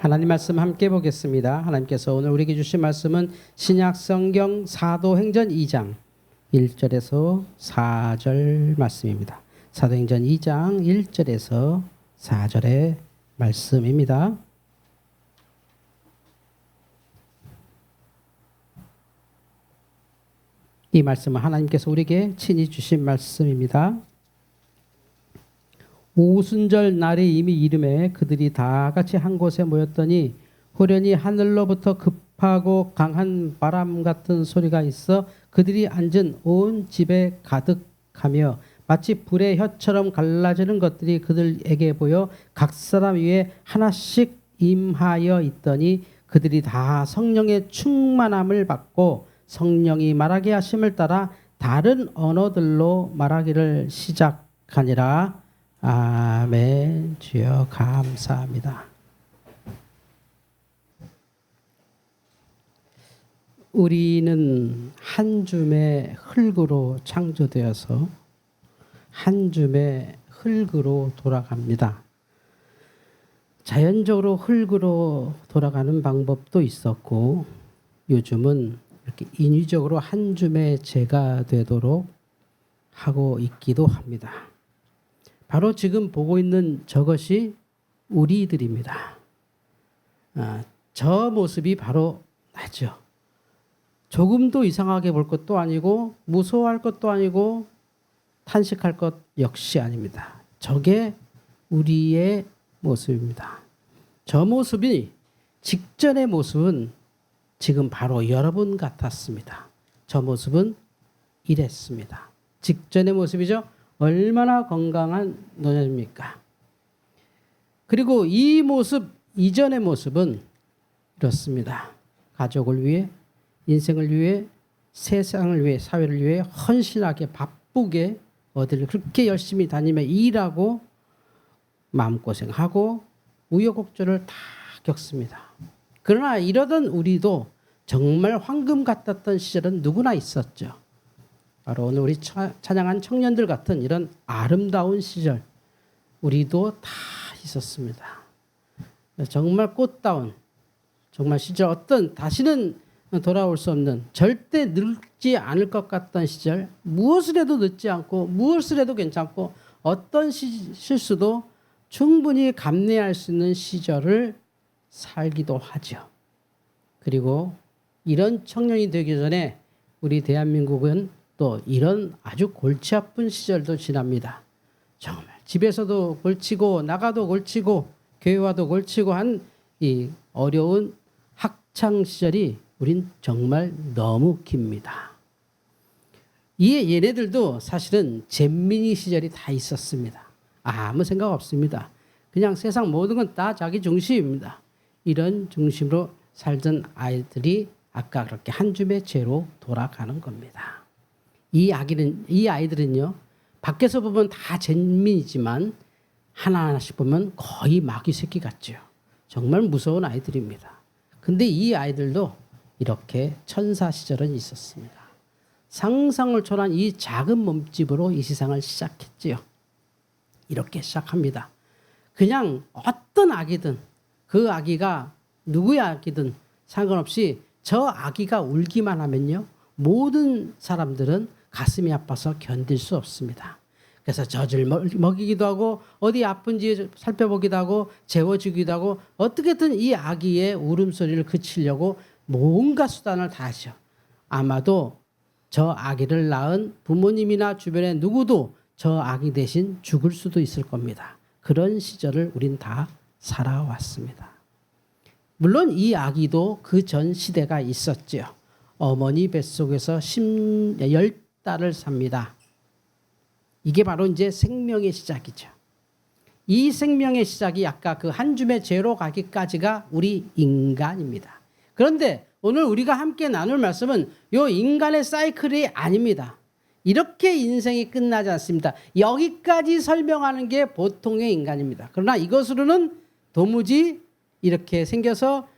하나님 말씀 함께 보겠습니다. 하나님께서 오늘 우리에게 주신 말씀은 신약성경 사도행전 2장 1절에서 4절 말씀입니다. 사도행전 2장 1절에서 4절의 말씀입니다. 이 말씀은 하나님께서 우리에게 친히 주신 말씀입니다. 오순절 날이 이미 이름에 그들이 다 같이 한 곳에 모였더니 호련히 하늘로부터 급하고 강한 바람 같은 소리가 있어 그들이 앉은 온 집에 가득하며 마치 불의 혀처럼 갈라지는 것들이 그들에게 보여 각 사람 위에 하나씩 임하여 있더니 그들이 다 성령의 충만함을 받고 성령이 말하게 하심을 따라 다른 언어들로 말하기를 시작하니라. 아멘. 주여 감사합니다. 우리는 한 줌의 흙으로 창조되어서 한 줌의 흙으로 돌아갑니다. 자연적으로 흙으로 돌아가는 방법도 있었고 요즘은 이렇게 인위적으로 한 줌의 재가 되도록 하고 있기도 합니다. 바로 지금 보고 있는 저것이 우리들입니다. 저 모습이 바로 나죠. 조금도 이상하게 볼 것도 아니고 무서워할 것도 아니고 탄식할 것 역시 아닙니다. 저게 우리의 모습입니다. 저 모습이 직전의 모습은 지금 바로 여러분 같았습니다. 저 모습은 이랬습니다. 직전의 모습이죠. 얼마나 건강한 노년입니까? 그리고 이 모습 이전의 모습은 이렇습니다. 가족을 위해, 인생을 위해, 세상을 위해, 사회를 위해 헌신하게 바쁘게 어디를 그렇게 열심히 다니며 일하고 마음고생하고 우여곡절을 다 겪습니다. 그러나 이러던 우리도 정말 황금 같았던 시절은 누구나 있었죠. 바로 오늘 우리 찬양한 청년들 같은 이런 아름다운 시절 우리도 다 있었습니다. 정말 꽃다운 정말 시절 어떤 다시는 돌아올 수 없는 절대 늙지 않을 것 같던 시절 무엇을 해도 늦지 않고 무엇을 해도 괜찮고 어떤 실수도 충분히 감내할 수 있는 시절을 살기도 하죠. 그리고 이런 청년이 되기 전에 우리 대한민국은 또 이런 아주 골치 아픈 시절도 지납니다. 정말 집에서도 골치고 나가도 골치고 교회 와도 골치고 한 이 어려운 학창 시절이 우린 정말 너무 깁니다. 이에 얘네들도 사실은 잼민이 시절이 다 있었습니다. 아무 생각 없습니다. 그냥 세상 모든 건 다 자기 중심입니다. 이런 중심으로 살던 아이들이 아까 그렇게 한 줌의 죄로 돌아가는 겁니다. 이 아이들은요, 밖에서 보면 다 잼민이지만 하나하나씩 보면 거의 마귀 새끼 같죠. 정말 무서운 아이들입니다. 근데 이 아이들도 이렇게 천사 시절은 있었습니다. 상상을 초월한 이 작은 몸집으로 이 세상을 시작했지요. 이렇게 시작합니다. 그냥 어떤 아기든 그 아기가 누구의 아기든 상관없이 저 아기가 울기만 하면요. 모든 사람들은 가슴이 아파서 견딜 수 없습니다. 그래서 젖을 먹이기도 하고 어디 아픈지 살펴보기도 하고 재워주기도 하고 어떻게든 이 아기의 울음소리를 그치려고 뭔가 수단을 다 하죠. 아마도 저 아기를 낳은 부모님이나 주변에 누구도 저 아기 대신 죽을 수도 있을 겁니다. 그런 시절을 우린 다 살아왔습니다. 물론 이 아기도 그 전 시대가 있었죠. 어머니 뱃속에서 10달을 삽니다. 이게 바로 이제 생명의 시작이죠. 이 생명의 시작이 아까 그 한 줌의 죄로 가기까지가 우리 인간입니다. 그런데 오늘 우리가 함께 나눌 말씀은 이 인간의 사이클이 아닙니다. 이렇게 인생이 끝나지 않습니다. 여기까지 설명하는 게 보통의 인간입니다. 그러나 이것으로는 도무지 이렇게 생겨서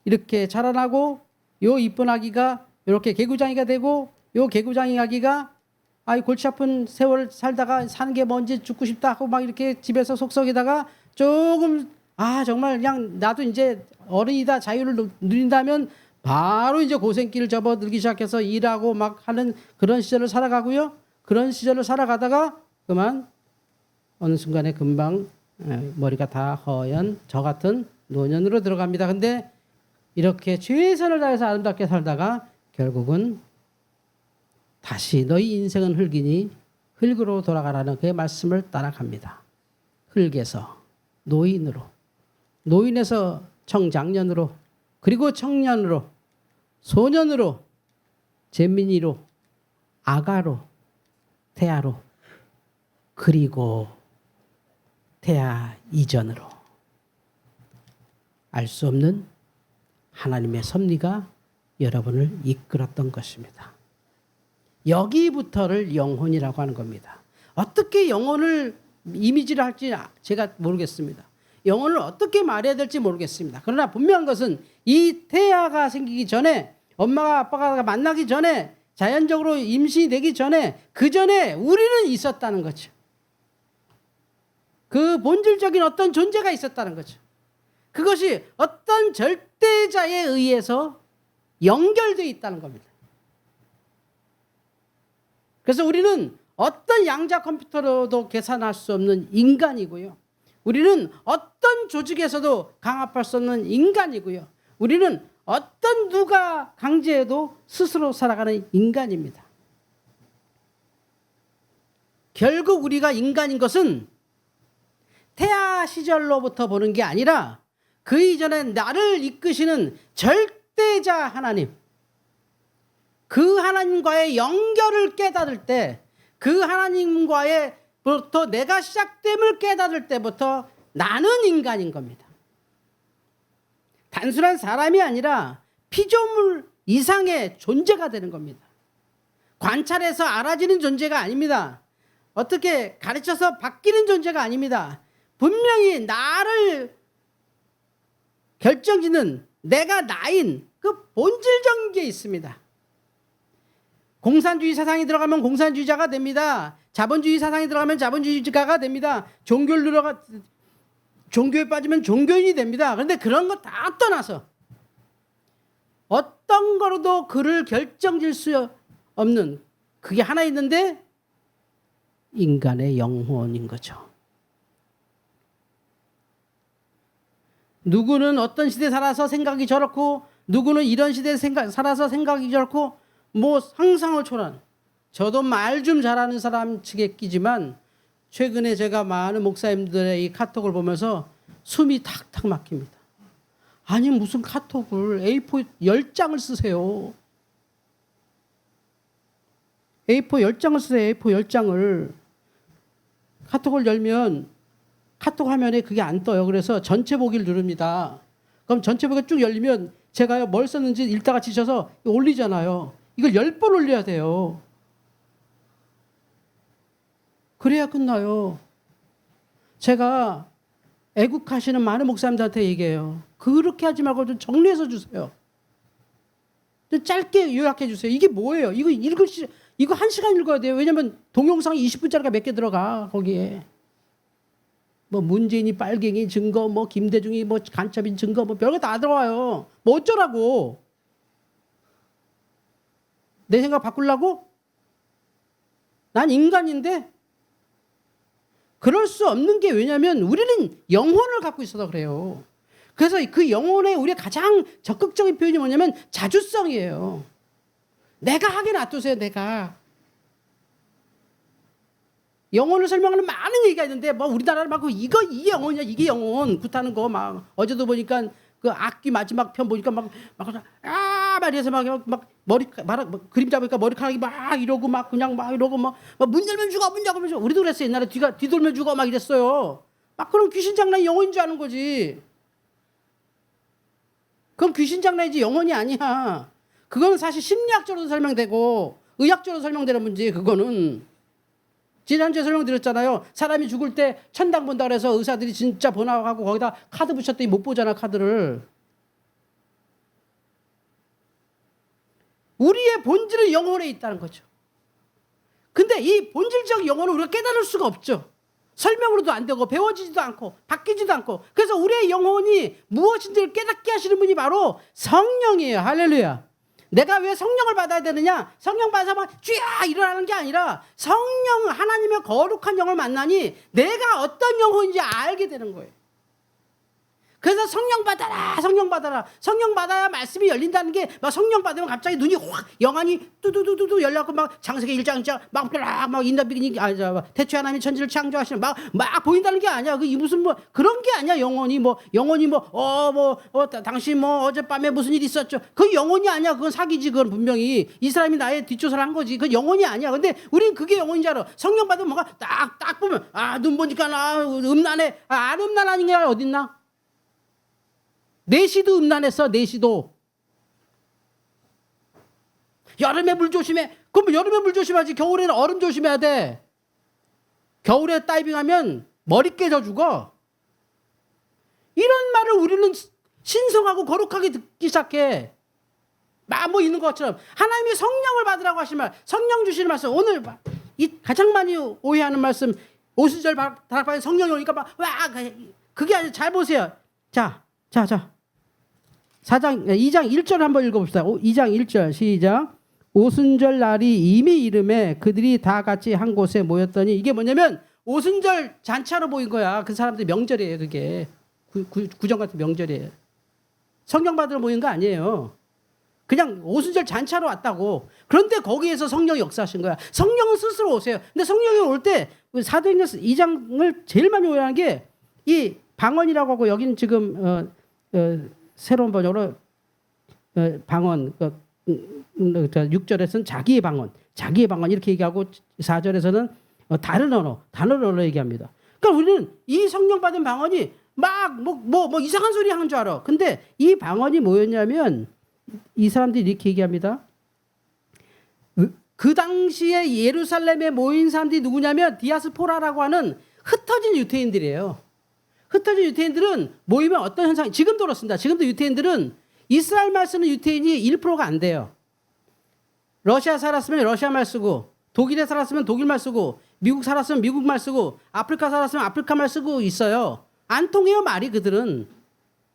이렇게 자라나고 요 이쁜 아기가 이렇게 개구장이가 되고 요 개구장이 아기가 골치 아픈 세월 살다가 사는 게 뭔지 죽고 싶다 하고 막 이렇게 집에서 속썩이다가 조금 아 정말 그냥 나도 이제 어른이다 자유를 누린다면 바로 이제 고생길을 접어들기 시작해서 일하고 막 하는 그런 시절을 살아가고요. 그런 시절을 살아가다가 그만 어느 순간에 금방 머리가 다 허연 저 같은 노년으로 들어갑니다. 근데 이렇게 최선을 다해서 아름답게 살다가 결국은 다시 너희 인생은 흙이니 흙으로 돌아가라는 그의 말씀을 따라갑니다. 흙에서 노인으로, 노인에서 청장년으로, 그리고 청년으로, 소년으로, 잼민이로, 아가로, 태아로, 그리고 태아 이전으로 알 수 없는 하나님의 섭리가 여러분을 이끌었던 것입니다. 여기부터를 영혼이라고 하는 겁니다. 어떻게 영혼을 이미지를 할지 제가 모르겠습니다. 영혼을 어떻게 말해야 될지 모르겠습니다. 그러나 분명한 것은 이 태아가 생기기 전에 엄마가 아빠가 만나기 전에 자연적으로 임신이 되기 전에 그 전에 우리는 있었다는 거죠. 그 본질적인 어떤 존재가 있었다는 거죠. 그것이 어떤 절대자에 의해서 연결되어 있다는 겁니다. 그래서 우리는 어떤 양자 컴퓨터로도 계산할 수 없는 인간이고요. 우리는 어떤 조직에서도 강압할 수 없는 인간이고요. 우리는 어떤 누가 강제해도 스스로 살아가는 인간입니다. 결국 우리가 인간인 것은 태아 시절로부터 보는 게 아니라 그 이전에 나를 이끄시는 절대자 하나님, 그 하나님과의 연결을 깨달을 때, 그 하나님과의부터 내가 시작됨을 깨달을 때부터 나는 인간인 겁니다. 단순한 사람이 아니라 피조물 이상의 존재가 되는 겁니다. 관찰해서 알아지는 존재가 아닙니다. 어떻게 가르쳐서 바뀌는 존재가 아닙니다. 분명히 나를 결정짓는 내가 나인 그 본질적인 게 있습니다. 공산주의 사상이 들어가면 공산주의자가 됩니다. 자본주의 사상이 들어가면 자본주의자가 됩니다. 종교에 빠지면 종교인이 됩니다. 그런데 그런 거 다 떠나서 어떤 거로도 그를 결정질 수 없는 그게 하나 있는데 인간의 영혼인 거죠. 누구는 어떤 시대에 살아서 생각이 저렇고 누구는 이런 시대에 살아서 생각이 저렇고 뭐 상상을 초월한, 저도 말 좀 잘하는 사람 측에 끼지만 최근에 제가 많은 목사님들의 이 카톡을 보면서 숨이 탁탁 막힙니다. 아니 무슨 카톡을 A4 10장을 쓰세요. A4 10장을 쓰세요. A4 10장을. 카톡을 열면 카톡 화면에 그게 안 떠요. 그래서 전체 보기를 누릅니다. 그럼 전체 보기가 쭉 열리면 제가 뭘 썼는지 읽다가 지쳐서 올리잖아요. 이걸 10번 올려야 돼요. 그래야 끝나요. 제가 애국하시는 많은 목사님들한테 얘기해요. 그렇게 하지 말고 좀 정리해서 주세요. 좀 짧게 요약해 주세요. 이게 뭐예요? 이거 1시간 읽어야 돼요. 왜냐면 동영상이 20분짜리가 몇 개 들어가 거기에. 뭐 문재인이 빨갱이 증거, 뭐 김대중이 뭐 간첩인 증거, 뭐 별거 다 들어와요. 뭐 어쩌라고? 내 생각 바꾸려고? 난 인간인데 그럴 수 없는 게 왜냐면 우리는 영혼을 갖고 있어서 그래요. 그래서 그 영혼의 우리의 가장 적극적인 표현이 뭐냐면 자주성이에요. 내가 하게 놔두세요. 내가. 영혼을 설명하는 많은 얘기가 있는데 뭐 우리나라를 막 이게 영혼이야. 이게 영혼. 굿하는 거 막 어제도 보니까 그 악기 마지막 편 보니까 막 말해서 막 머리 그림자 보니까 머리카락이 막 이러고 막 그냥 막 이러고 막 문 열면 죽어 문 열면 죽어. 우리도 그랬어요. 옛날에 뒤돌면 죽어 막 이랬어요. 막 그럼 귀신 장난이 영혼인 줄 아는 거지. 그건 귀신 장난이지 영혼이 아니야. 그거는 사실 심리학적으로도 설명되고 의학적으로 설명되는 문제. 그거는 지난주에 설명드렸잖아요. 사람이 죽을 때 천당 본다 그래서 의사들이 진짜 번화하고 거기다 카드 붙였더니 못 보잖아. 카드를. 우리의 본질은 영혼에 있다는 거죠. 근데 이 본질적 영혼을 우리가 깨달을 수가 없죠. 설명으로도 안 되고 배워지지도 않고 바뀌지도 않고. 그래서 우리의 영혼이 무엇인지를 깨닫게 하시는 분이 바로 성령이에요. 할렐루야. 내가 왜 성령을 받아야 되느냐? 성령 받아서 쥐야 일어나는 게 아니라 성령, 하나님의 거룩한 영을 만나니 내가 어떤 영혼인지 알게 되는 거예요. 그래서 성령 받아라, 성령 받아라. 성령 받아야 말씀이 열린다는 게, 막 성령 받으면 갑자기 눈이 확, 영안이 뚜두두두두 열려갖고 막 창세기 1장 막 인다비기니, 태초에 하나님이 천지를 창조하시는 막 보인다는 게 아니야. 그 무슨 뭐 그런 게 아니야. 영혼이 당신 뭐 어젯밤에 무슨 일 있었죠. 그 영혼이 아니야. 그건 사기지. 그건 분명히 이 사람이 나의 뒷조사를 한 거지. 그 영혼이 아니야. 근데 우린 그게 영혼인 줄 알아. 성령 받으면 뭔가 딱 보면 눈 보니까 음란해. 안 음란한 게 어딨나? 내시도 음란했어. 내시도. 여름에 물 조심해. 그럼 여름에 물 조심하지. 겨울에는 얼음 조심해야 돼. 겨울에 다이빙하면 머리 깨져 죽어. 이런 말을 우리는 신성하고 거룩하게 듣기 시작해. 뭐 있는 것처럼 하나님이 성령을 받으라고 하신 말, 성령 주시는 말씀. 오늘 이 가장 많이 오해하는 말씀, 오순절 다락방에 성령이 오니까 그게 아니라 잘 보세요. 자. 2장 1절 한번 읽어봅시다. 2장 1절 시작. 오순절 날이 이미 이름에 그들이 다 같이 한 곳에 모였더니, 이게 뭐냐면 오순절 잔치하러 모인 거야. 그 사람들 명절이에요. 그게 구정 같은 명절이에요. 성령 받으러 모인 거 아니에요. 그냥 오순절 잔치하러 왔다고. 그런데 거기에서 성령이 역사하신 거야. 성령은 스스로 오세요. 근데 성령이 올 때 사도행전 2장을 제일 많이 오해하는 게 이 방언이라고 하고, 여기는 지금 새로운 번역으로 방언, 6절에서는 자기의 방언 이렇게 얘기하고 4절에서는 다른 단어로 얘기합니다. 그러니까 우리는 이 성령 받은 방언이 막 뭐 이상한 소리 하는 줄 알아. 근데 이 방언이 뭐였냐면, 이 사람들이 이렇게 얘기합니다. 그 당시에 예루살렘에 모인 사람들이 누구냐면 디아스포라라고 하는 흩어진 유대인들이에요. 흩어진 유태인들은 모이면 어떤 현상이, 지금도 그렇습니다. 지금도 유태인들은 이스라엘 말 쓰는 유태인이 1%가 안 돼요. 러시아 살았으면 러시아 말 쓰고, 독일에 살았으면 독일 말 쓰고, 미국 살았으면 미국 말 쓰고, 아프리카 살았으면 아프리카 말 쓰고 있어요. 안 통해요. 말이 그들은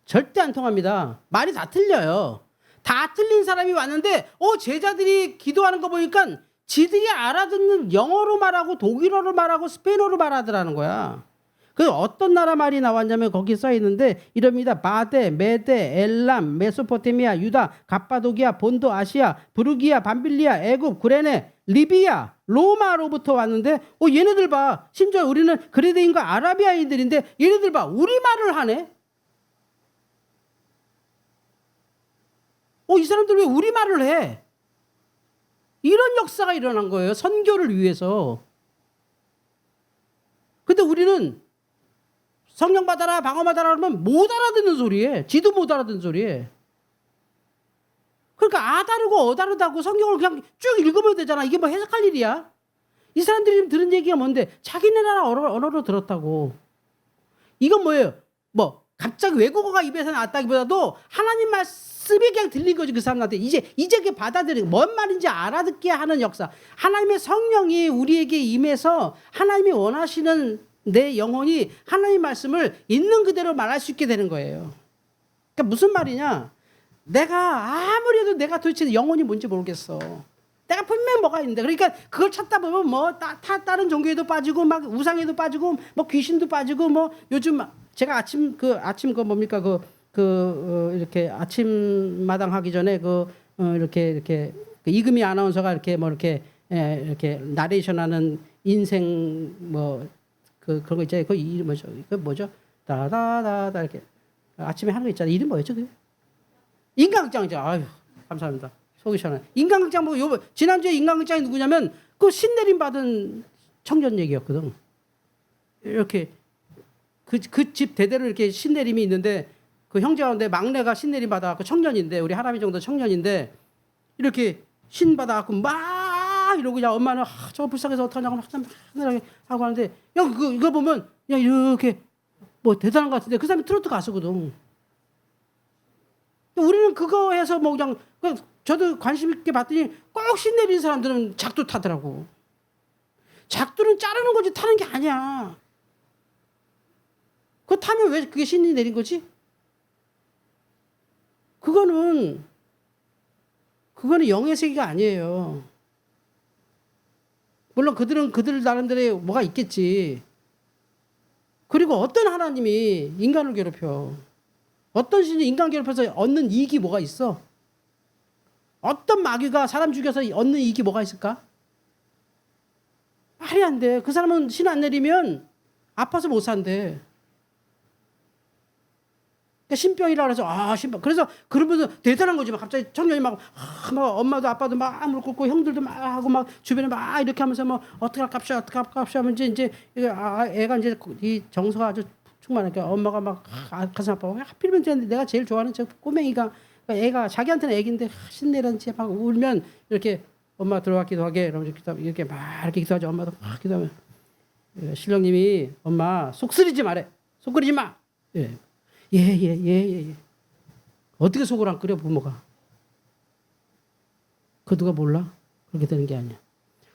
절대 안 통합니다. 말이 다 틀려요. 다 틀린 사람이 왔는데 제자들이 기도하는 거 보니까 지들이 알아듣는 영어로 말하고 독일어로 말하고 스페인어로 말하더라는 거야. 그 어떤 나라 말이 나왔냐면 거기 써 있는데 이럽니다. 바데, 메데, 엘람, 메소포타미아, 유다, 갑바도기아, 본도, 아시아, 부르기아, 밤빌리아, 애굽, 구레네, 리비아, 로마로부터 왔는데 얘네들 봐. 심지어 우리는 그레데인과 아라비아인들인데 얘네들 봐. 우리말을 하네. 이 사람들 왜 우리말을 해? 이런 역사가 일어난 거예요. 선교를 위해서. 근데 우리는 성령 받아라, 방언 받아라 그러면 못 알아듣는 소리에, 지도 못 알아듣는 소리에. 그러니까 다르고 다르다고 성경을 그냥 쭉 읽으면 되잖아. 이게 뭐 해석할 일이야? 이 사람들이 들은 얘기가 뭔데? 자기네 나라 언어로 들었다고. 이건 뭐예요? 갑자기 외국어가 입에서 나왔다기보다도 하나님 말씀이 그냥 들린 거지. 그 사람한테 이제 그게 받아들이고 뭔 말인지 알아듣게 하는 역사. 하나님의 성령이 우리에게 임해서 하나님이 원하시는 내 영혼이 하나님 말씀을 있는 그대로 말할 수 있게 되는 거예요. 그러니까 무슨 말이냐? 내가 아무리 해도 내가 도대체 영혼이 뭔지 모르겠어. 내가 분명히 뭐가 있는데. 그러니까 그걸 찾다 보면 다른 종교에도 빠지고 막 우상에도 빠지고 귀신도 빠지고 요즘 제가 아침 뭡니까 이렇게 아침마당 하기 전에 이렇게 이금희 아나운서가 이렇게 이렇게 나레이션하는 인생 그런 거 있잖아요. 그 이름 뭐죠? 다다다다 이렇게 아침에 하는 거 있잖아요. 이름 뭐였죠? 그게? 인간극장이죠. 아유, 감사합니다. 속이 시원해. 인간극장 지난주에 인간극장이 누구냐면 그 신내림 받은 청년 얘기였거든. 이렇게 그 집 대대로 이렇게 신내림이 있는데 그 형제 가운데 막내가 신내림 받아갖고 청년인데, 우리 할아버지 정도 청년인데 이렇게 신 받아갖고 막 이러고, 그냥 엄마는 저거 불쌍해서 어떡하냐고 막 하늘하게 하고 하는데, 이거 보면 그냥 이렇게 대단한 것 같은데 그 사람이 트로트 가수거든. 우리는 그거 해서 그냥 저도 관심 있게 봤더니 꼭 신내린 사람들은 작두 타더라고. 작두는 자르는 거지 타는 게 아니야. 그거 타면 왜 그게 신이 내린 거지? 그거는 영의 세계가 아니에요. 물론 그들은 그들 나름대로의 뭐가 있겠지. 그리고 어떤 하나님이 인간을 괴롭혀? 어떤 신이 인간 괴롭혀서 얻는 이익이 뭐가 있어? 어떤 마귀가 사람 죽여서 얻는 이익이 뭐가 있을까? 말이 안 돼. 그 사람은 신 안 내리면 아파서 못 산대. 그러니까 신병이라 그래서 신병. 그래서 그러면서 대단한 거지. 막 갑자기 청년이 막 엄마도 아빠도 막 무릎 꿇고 형들도 막 하고 막 주변에 막 이렇게 하면서 뭐 어떻게 할깝쇼 하면 이제 애가 이제 이 정서가 아주 충만하니까 엄마가 막 가슴 아파. 하필이면 내가 제일 좋아하는 저 꼬맹이가 애가 자기한테는 애기인데 신내란지 막 울면 이렇게 엄마 들어와 기도하게 이러면서 이렇게 막 이렇게 기도하죠. 엄마도 막 기도하면 신령님이 엄마 속 쓰리지 말해. 속 끓이지 마. 예. 어떻게 속을 안 끓여 부모가? 그 누가 몰라? 그렇게 되는 게 아니야.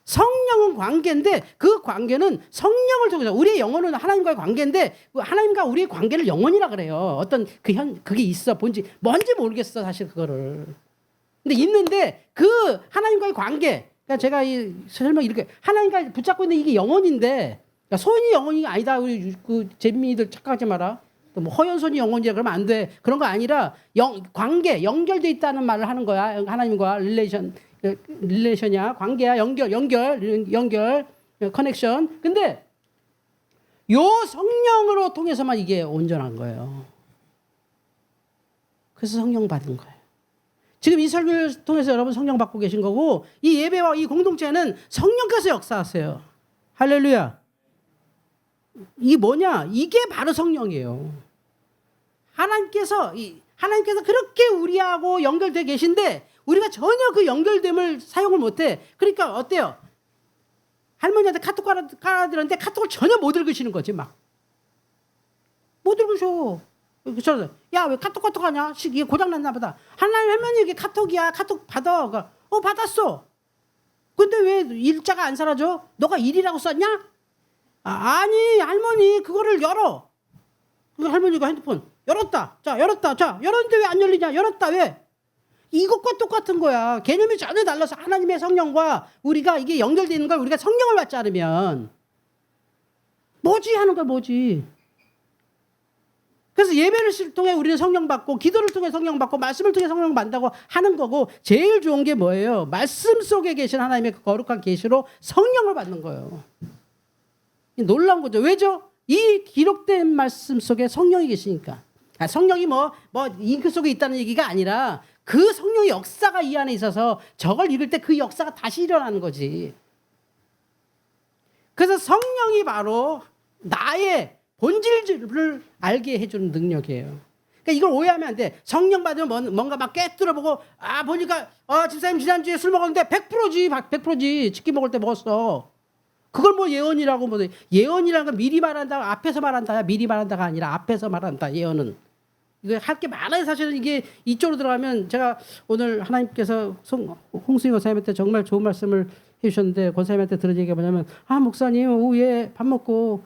성령은 관계인데 그 관계는 성령을 통해서 우리의 영혼은 하나님과의 관계인데 하나님과 우리의 관계를 영혼이라 그래요. 어떤 그게 있어 뭔지 모르겠어 사실 그거를. 근데 있는데 그 하나님과의 관계. 그러니까 제가 설명 이렇게 하나님과 붙잡고 있는 이게 영혼인데 그러니까 손이 영혼이 아니다. 우리 그 재민이들 착각하지 마라. 또 뭐 허연손이 영혼이라 그러면 안 돼. 그런 거 아니라 관계 연결돼 있다는 말을 하는 거야. 하나님과 릴레이션이야. 관계야. 연결 커넥션. 근데 요 성령으로 통해서만 이게 온전한 거예요. 그래서 성령 받은 거예요. 지금 이 설교를 통해서 여러분 성령 받고 계신 거고 이 예배와 이 공동체는 성령께서 역사하세요. 할렐루야. 이게 뭐냐? 이게 바로 성령이에요. 하나님께서 그렇게 우리하고 연결되어 계신데 우리가 전혀 그 연결됨을 사용을 못해. 그러니까 어때요? 할머니한테 카톡 깔아드렸는데 카톡을 전혀 못 읽으시는 거지 막. 못 읽으셔. 야, 왜 카톡 하냐? 이게 고장났나 보다. 할머니 이게 카톡이야. 카톡 받아. 받았어. 근데 왜 일자가 안 사라져? 너가 일이라고 썼냐? 아니 할머니 그거를 열어. 할머니가 핸드폰 열었다. 자 열었는데 왜 안 열리냐? 열었다. 왜? 이것과 똑같은 거야. 개념이 전혀 달라서 하나님의 성령과 우리가 이게 연결되어 있는 걸 우리가 성령을 받지 않으면 뭐지 하는 거야. 뭐지. 그래서 예배를 통해 우리는 성령 받고 기도를 통해 성령 받고 말씀을 통해 성령 받는다고 하는 거고 제일 좋은 게 뭐예요? 말씀 속에 계신 하나님의 그 거룩한 계시로 성령을 받는 거예요. 놀라운 거죠. 왜죠? 이 기록된 말씀 속에 성령이 계시니까. 성령이 뭐 잉크 속에 있다는 얘기가 아니라 그 성령의 역사가 이 안에 있어서 저걸 읽을 때 그 역사가 다시 일어나는 거지. 그래서 성령이 바로 나의 본질을 알게 해주는 능력이에요. 그러니까 이걸 오해하면 안 돼. 성령 받으면 뭔가 막 꿰뚫어보고 보니까 집사님 지난주에 술 먹었는데 100%지. 치킨 먹을 때 먹었어. 그걸 뭐 예언이라고 예언이라는 건 미리 말한다 앞에서 말한다야. 미리 말한다가 아니라 앞에서 말한다. 예언은 이거 할 게 많아요. 사실은 이게 이쪽으로 들어가면 제가 오늘 하나님께서 홍수희 권사님한테 정말 좋은 말씀을 해주셨는데 권사님한테 들은 얘기가 뭐냐면 목사님 오후에 밥 먹고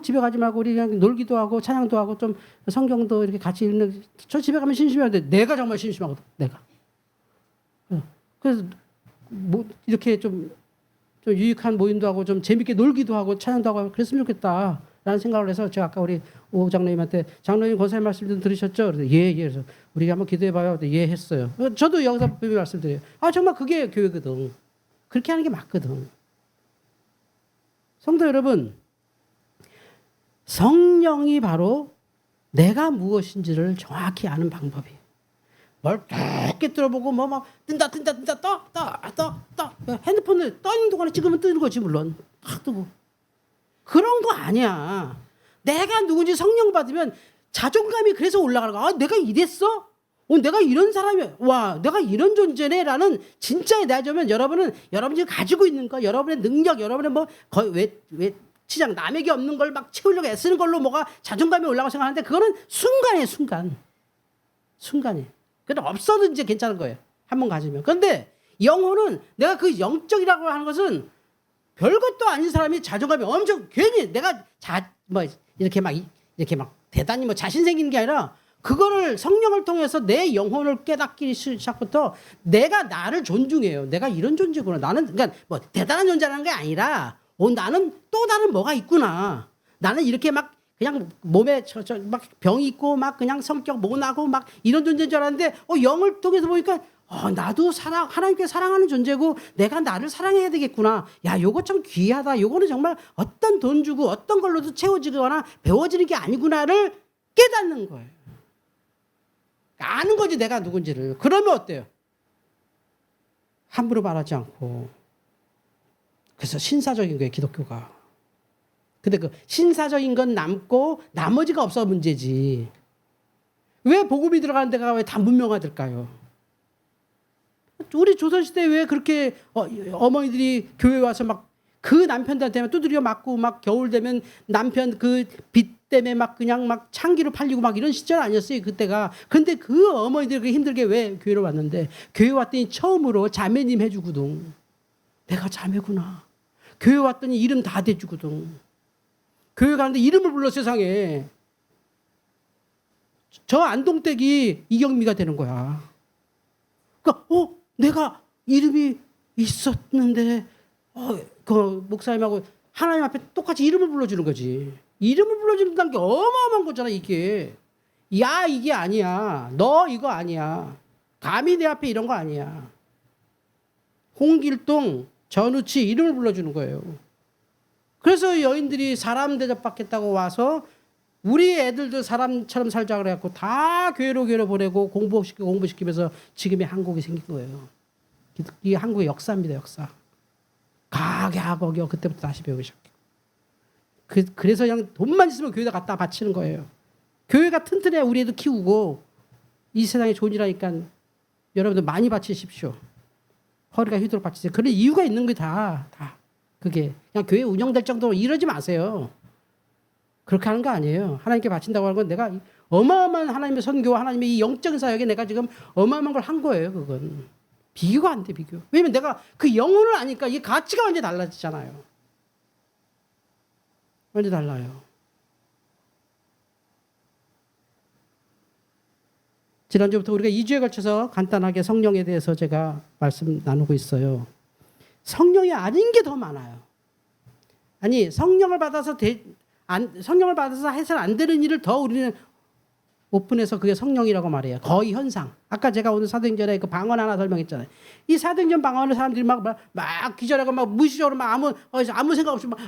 집에 가지 말고 우리 그냥 놀기도 하고 찬양도 하고 좀 성경도 이렇게 같이 읽는 저 집에 가면 심심한데 내가 정말 심심하거든. 내가 그래서 뭐 이렇게 좀 유익한 모임도 하고 좀 재밌게 놀기도 하고 찬양도 하고 그랬으면 좋겠다라는 생각을 해서 제가 아까 우리 오 장로님한테 장로님 권사님 말씀 좀 들으셨죠? 그래서 예. 그래서 우리가 한번 기도해봐요. 예 했어요. 저도 여기서 말씀드려요. 정말 그게 교회거든. 그렇게 하는 게 맞거든. 성도 여러분, 성령이 바로 내가 무엇인지를 정확히 아는 방법이에요. 뭘 쭉 들어보고 막 뜬다 떠 핸드폰을 떠 있는 동안에 찍으면 뜨는 거지 물론 팍 뜨고 그런 거 아니야. 내가 누군지 성령 받으면 자존감이 그래서 올라가는 거야. 내가 이랬어? 내가 이런 사람이야. 와, 내가 이런 존재네라는 진짜에 대하자면 여러분이 가지고 있는 거, 여러분의 능력, 여러분의 뭐 거의 왜 치장 남에게 없는 걸 막 채우려고 애쓰는 걸로 뭐가 자존감이 올라가고 생각하는데 그거는 순간에. 그래 없어도 이제 괜찮은 거예요. 한번 가지면. 그런데 영혼은 내가 그 영적이라고 하는 것은 별것도 아닌 사람이 자존감이 엄청 괜히 내가 이렇게 막 대단히 뭐 자신 생기는 게 아니라 그거를 성령을 통해서 내 영혼을 깨닫기 시작부터 내가 나를 존중해요. 내가 이런 존재구나. 나는 그러니까 뭐 대단한 존재라는 게 아니라 나는 또 다른 뭐가 있구나. 나는 이렇게 막 그냥 몸에 막 병이 있고 막 그냥 성격 모나고 막 이런 존재인 줄 알았는데 영을 통해서 보니까 나도 하나님께 사랑하는 존재고 내가 나를 사랑해야 되겠구나. 야, 요거 참 귀하다. 요거는 정말 어떤 돈 주고 어떤 걸로도 채워지거나 배워지는 게 아니구나를 깨닫는 거예요. 아는 거지 내가 누군지를. 그러면 어때요? 함부로 말하지 않고. 그래서 신사적인 거예요, 기독교가. 근데 그 신사적인 건 남고 나머지가 없어 문제지. 왜 복음이 들어가는 데가 왜 다 문명화될까요? 우리 조선시대에 왜 그렇게 어머니들이 교회 와서 막 그 남편들한테 두드려 맞고 막 겨울 되면 남편 그 빚 때문에 막 그냥 막 창기로 팔리고 막 이런 시절 아니었어요 그때가. 근데 그 어머니들이 그렇게 힘들게 왜 교회로 왔는데 교회 왔더니 처음으로 자매님 해주거든. 내가 자매구나. 교회 왔더니 이름 다 대주거든. 교회 가는데 이름을 불러 세상에. 저 안동댁이 이경미가 되는 거야. 그러니까 내가 이름이 있었는데 그 목사님하고 하나님 앞에 똑같이 이름을 불러주는 거지. 이름을 불러준다는 게 어마어마한 거잖아 이게. 야 이게 아니야. 너 이거 아니야. 감히 내 앞에 이런 거 아니야. 홍길동, 전우치 이름을 불러주는 거예요. 그래서 여인들이 사람 대접받겠다고 와서 우리 애들도 사람처럼 살자 그래갖고 다 교회로 보내고 공부시키면서 지금의 한국이 생긴 거예요. 이게 한국의 역사입니다, 역사. 가격이요. 그때부터 다시 배우기 시작해요. 그래서 그냥 돈만 있으면 교회에다 갖다 바치는 거예요. 교회가 튼튼해야 우리 애도 키우고 이 세상에 좋은 일하니까 여러분들 많이 바치십시오. 허리가 휘도록 바치세요. 그런 이유가 있는 게 다. 그게 그냥 교회 운영될 정도로 이러지 마세요. 그렇게 하는 거 아니에요. 하나님께 바친다고 하는 건 내가 어마어마한 하나님의 선교와 하나님의 이 영적인 사역에 내가 지금 어마어마한 걸 한 거예요. 그건 비교가 안 돼, 비교. 왜냐면 내가 그 영혼을 아니까 이 가치가 완전히 달라지잖아요. 완전히 달라요. 지난주부터 우리가 2주에 걸쳐서 간단하게 성령에 대해서 제가 말씀 나누고 있어요. 성령이 아닌 게 더 많아요. 아니 성령을 받아서 해서는 안 되는 일을 더 우리는 오픈해서 그게 성령이라고 말해요. 거의 현상. 아까 제가 오늘 사도행전에 그 방언 하나 설명했잖아요. 이 사도행전 방언을 사람들이 막 기절하고 막 무시적으로 막 아무 생각 없이 막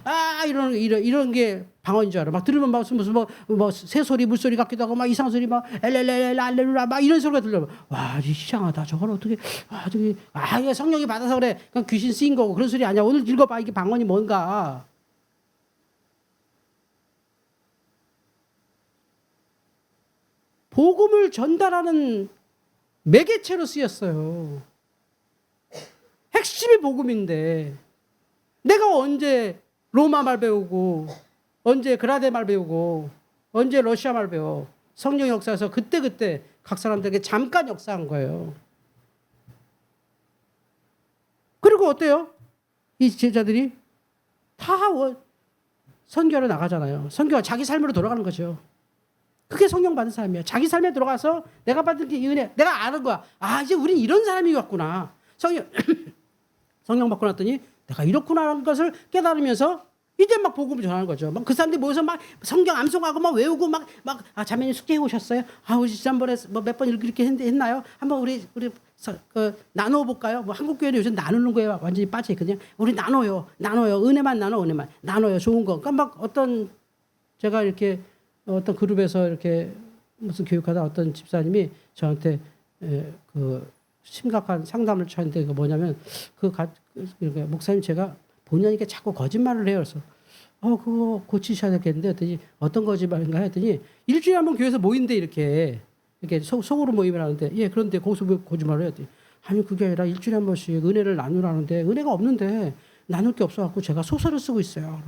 이런 게 방언인 줄 알아. 막 들으면 막 무슨 뭐 새소리 물소리 같기도 하고 막 이상한 소리 막 엘렐렐렐 알렐루야 막 이런 소리가 들려. 와 이상하다. 저걸 어떻게 이게 성령이 받아서 그래. 그냥 귀신 쓰인 거고 그런 소리 아니야. 오늘 읽어봐. 이게 방언이 뭔가. 복음을 전달하는 매개체로 쓰였어요. 핵심이 복음인데 내가 언제 로마 말 배우고 언제 그라데 말 배우고 언제 러시아 말 배워. 성령 역사에서 그때 각 사람들에게 잠깐 역사한 거예요. 그리고 어때요? 이 제자들이 다 선교하러 나가잖아요. 선교가 자기 삶으로 돌아가는 거죠. 그게 성령 받은 사람이야. 자기 삶에 들어가서 내가 받은 게 이 은혜, 내가 아는 거야. 이제 우린 이런 사람이었구나. 성령 받고 났더니 내가 이렇구나라는 것을 깨달으면서 이제 막 복음을 전하는 거죠. 막 그 사람들이 모여서 막 성경 암송하고 막 외우고 자매님 숙제해 오셨어요? 우리 지난번에 뭐 몇 번 이렇게 했나요? 한번 우리 나눠 볼까요? 뭐 한국 교회는 요즘 나누는 거에 완전히 빠져 있거든요. 우리 나눠요. 은혜만 나눠요. 좋은 거. 그러니까 막 제가 이렇게 어떤 그룹에서 이렇게 무슨 교육하다 어떤 집사님이 저한테 그 심각한 상담을 하는데 그 뭐냐면 목사님 제가 본의 아니게 자꾸 거짓말을 해요. 그래서 그거 고치셔야 되겠는데 했더니 어떤 거짓말인가 했더니 일주일에 한 번 교회에서 모인대 이렇게 속으로 모임을 하는데 그런데 거기서 왜 거짓말을 해야 돼? 아니 그게 아니라 일주일에 한 번씩 은혜를 나누라는데 은혜가 없는데 나눌 게 없어갖고 제가 소설을 쓰고 있어요.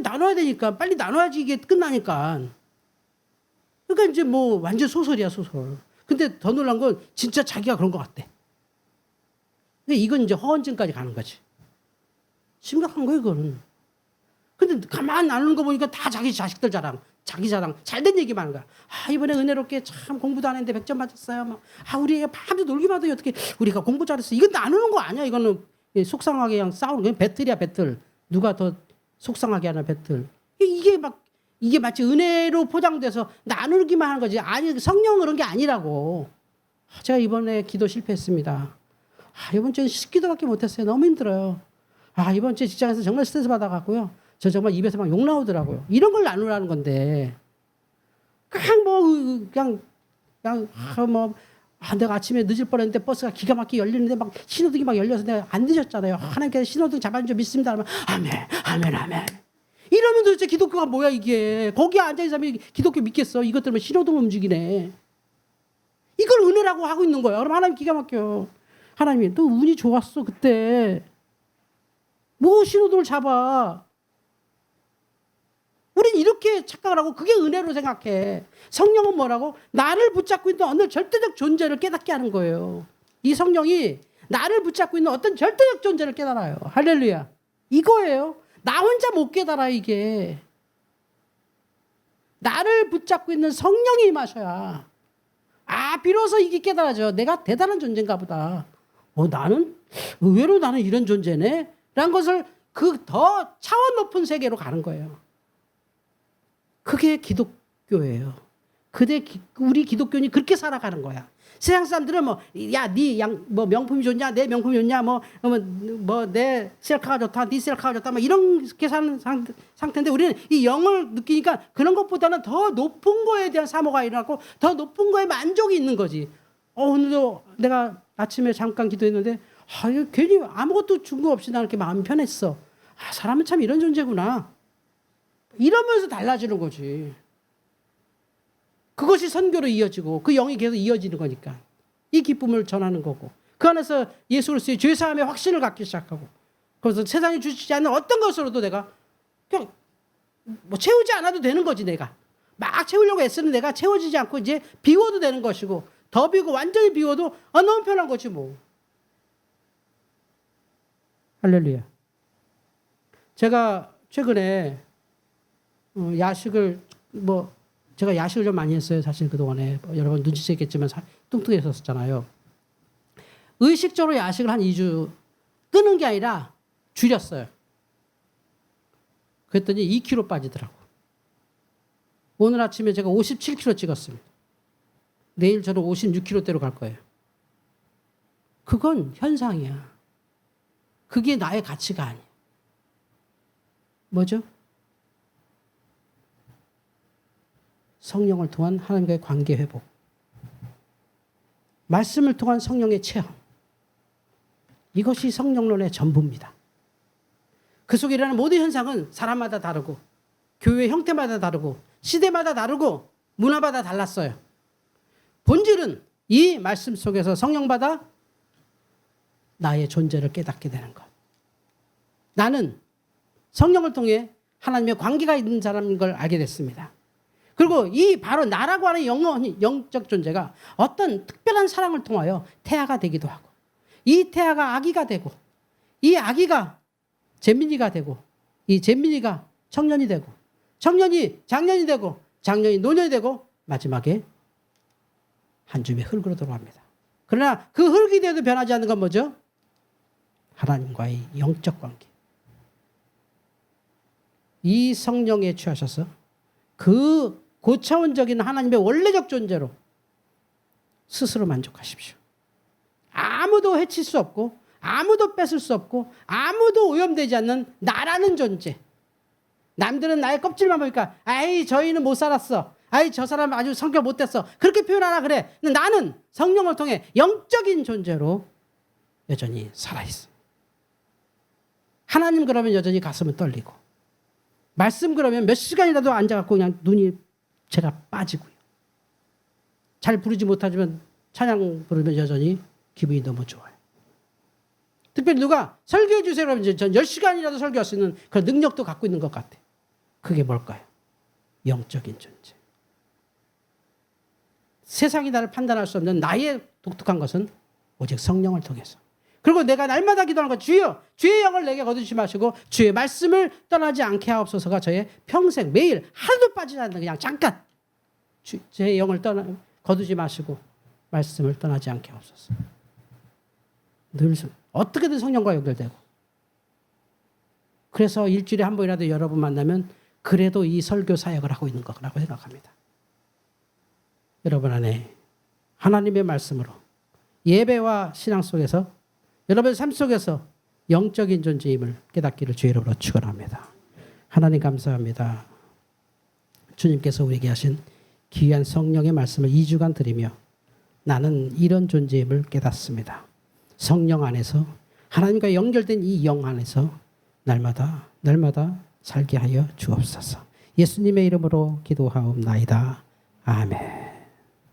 나눠야 되니까 빨리 나눠야지 이게 끝나니까. 그러니까 이제 뭐 완전 소설이야 소설. 근데 더 놀란 건 진짜 자기가 그런 것 같대. 근데 이건 이제 허언증까지 가는 거지. 심각한 거예요 그거는. 근데 가만 나누는 거 보니까 다 자기 자식들 자랑, 자기 자랑, 잘된 얘기만 하는 거야. 아, 이번에 은혜롭게 참 공부도 안 했는데 100점 맞았어요. 막, 아, 우리 애가 밤새 놀기만 하더니 어떻게 우리가 공부 잘했어. 이건 나누는 거 아니야. 이거는 속상하게 그냥 싸우는 그냥 배틀이야, 배틀. 누가 더 속상하게 하나, 배틀. 이게 마치 은혜로 포장돼서 나누기만 하는 거지. 아니, 성령 그런 게 아니라고. 제가 이번에 기도 실패했습니다. 이번 주에 10기도밖에 못했어요. 너무 힘들어요. 이번 주에 직장에서 정말 스트레스 받아갖고요. 저 정말 입에서 막 욕 나오더라고요. 이런 걸 나누라는 건데. 내가 아침에 늦을 뻔했는데 버스가 기가 막히게 열리는데 막 신호등이 막 열려서 내가 안 늦었잖아요. 하나님께서 신호등 잡아준 줄 믿습니다. 하면 아멘, 아멘, 아멘. 이러면 도대체 기독교가 뭐야 이게. 거기에 앉아있는 사람이 기독교 믿겠어. 이것 때문에 신호등 움직이네. 이걸 은혜라고 하고 있는 거야. 그럼 하나님 기가 막혀. 하나님이 또 운이 좋았어 그때. 뭐 신호등을 잡아. 우린 이렇게 착각을 하고 그게 은혜로 생각해. 성령은 뭐라고? 나를 붙잡고 있는 어느 절대적 존재를 깨닫게 하는 거예요. 이 성령이 나를 붙잡고 있는 어떤 절대적 존재를 깨달아요. 할렐루야. 이거예요. 나 혼자 못 깨달아 이게. 나를 붙잡고 있는 성령이 임하셔야 비로소 이게 깨달아져. 내가 대단한 존재인가 보다. 의외로 나는 이런 존재네? 라는 것을 그 더 차원 높은 세계로 가는 거예요. 그게 기독교예요. 우리 기독교인이 그렇게 살아가는 거야. 세상 사람들은 네 명품이 좋냐, 내 명품이 좋냐, 내 셀카가 좋다, 네 셀카가 좋다, 이렇게 사는 상태인데 우리는 이 영을 느끼니까 그런 것보다는 더 높은 거에 대한 사모가 일어나고 더 높은 거에 만족이 있는 거지. 오늘도 내가 아침에 잠깐 기도했는데 괜히 아무것도 준 거 없이 나는 이렇게 마음이 편했어. 사람은 참 이런 존재구나. 이러면서 달라지는 거지. 그것이 선교로 이어지고 그 영이 계속 이어지는 거니까. 이 기쁨을 전하는 거고. 그 안에서 예수 그리스도의 죄사함의 확신을 갖기 시작하고. 그래서 세상이 주시지 않는 어떤 것으로도 내가 그냥 채우지 않아도 되는 거지 내가. 막 채우려고 애쓰는 내가 채워지지 않고 이제 비워도 되는 것이고 더 비우고 완전히 비워도 너무 편한 거지 뭐. 할렐루야. 제가 최근에 야식을 제가 야식을 좀 많이 했어요. 사실 그동안에 여러분 눈치채겠지만 뚱뚱했었잖아요. 의식적으로 야식을 한 2주 끊은 게 아니라 줄였어요. 그랬더니 2kg 빠지더라고. 오늘 아침에 제가 57kg 찍었습니다. 내일 저는 56kg대로 갈 거예요. 그건 현상이야. 그게 나의 가치가 아니야. 뭐죠? 성령을 통한 하나님과의 관계 회복. 말씀을 통한 성령의 체험. 이것이 성령론의 전부입니다. 그 속에 일어나는 모든 현상은 사람마다 다르고 교회 형태마다 다르고 시대마다 다르고 문화마다 달랐어요. 본질은 이 말씀 속에서 성령받아 나의 존재를 깨닫게 되는 것. 나는 성령을 통해 하나님의 관계가 있는 사람인 걸 알게 됐습니다. 그리고 이 바로 나라고 하는 영적 존재가 어떤 특별한 사랑을 통하여 태아가 되기도 하고 이 태아가 아기가 되고 이 아기가 잼민이가 되고 이 잼민이가 청년이 되고 청년이 장년이 되고 장년이 노년이 되고 마지막에 한 줌의 흙으로 돌아갑니다. 그러나 그 흙이 되어도 변하지 않는 건 뭐죠? 하나님과의 영적 관계. 이 성령에 취하셔서 그 고차원적인 하나님의 원래적 존재로 스스로 만족하십시오. 아무도 해칠 수 없고 아무도 뺏을 수 없고 아무도 오염되지 않는 나라는 존재. 남들은 나의 껍질만 보니까 저희는 못 살았어. 저 사람 아주 성격 못됐어. 그렇게 표현하나 그래. 근데 나는 성령을 통해 영적인 존재로 여전히 살아있어. 하나님 그러면 여전히 가슴은 떨리고 말씀 그러면 몇 시간이라도 앉아갖고 그냥 눈이 제가 빠지고요. 잘 부르지 못하지만 찬양 부르면 여전히 기분이 너무 좋아요. 특별히 누가 설교해 주세요 그러면 전 10시간이라도 설교할 수 있는 그런 능력도 갖고 있는 것 같아요. 그게 뭘까요? 영적인 존재. 세상이 나를 판단할 수 없는 나의 독특한 것은 오직 성령을 통해서 그리고 내가 날마다 기도하는 것, 주여 주의 영을 내게 거두지 마시고 주의 말씀을 떠나지 않게 하옵소서가 저의 평생 매일 하루도 빠지지 않는 그냥 잠깐 제 영을 거두지 마시고 말씀을 떠나지 않게 하옵소서. 늘 어떻게든 성령과 연결되고, 그래서 일주일에 한 번이라도 여러분 만나면 그래도 이 설교 사역을 하고 있는 거라고 생각합니다. 여러분 안에 하나님의 말씀으로 예배와 신앙 속에서 여러분 삶 속에서 영적인 존재임을 깨닫기를 주의 이름으로 축원합니다. 하나님 감사합니다. 주님께서 우리에게 하신 귀한 성령의 말씀을 2주간 드리며 나는 이런 존재임을 깨닫습니다. 성령 안에서 하나님과 연결된 이 영 안에서 날마다 살게 하여 주옵소서. 예수님의 이름으로 기도하옵나이다. 아멘.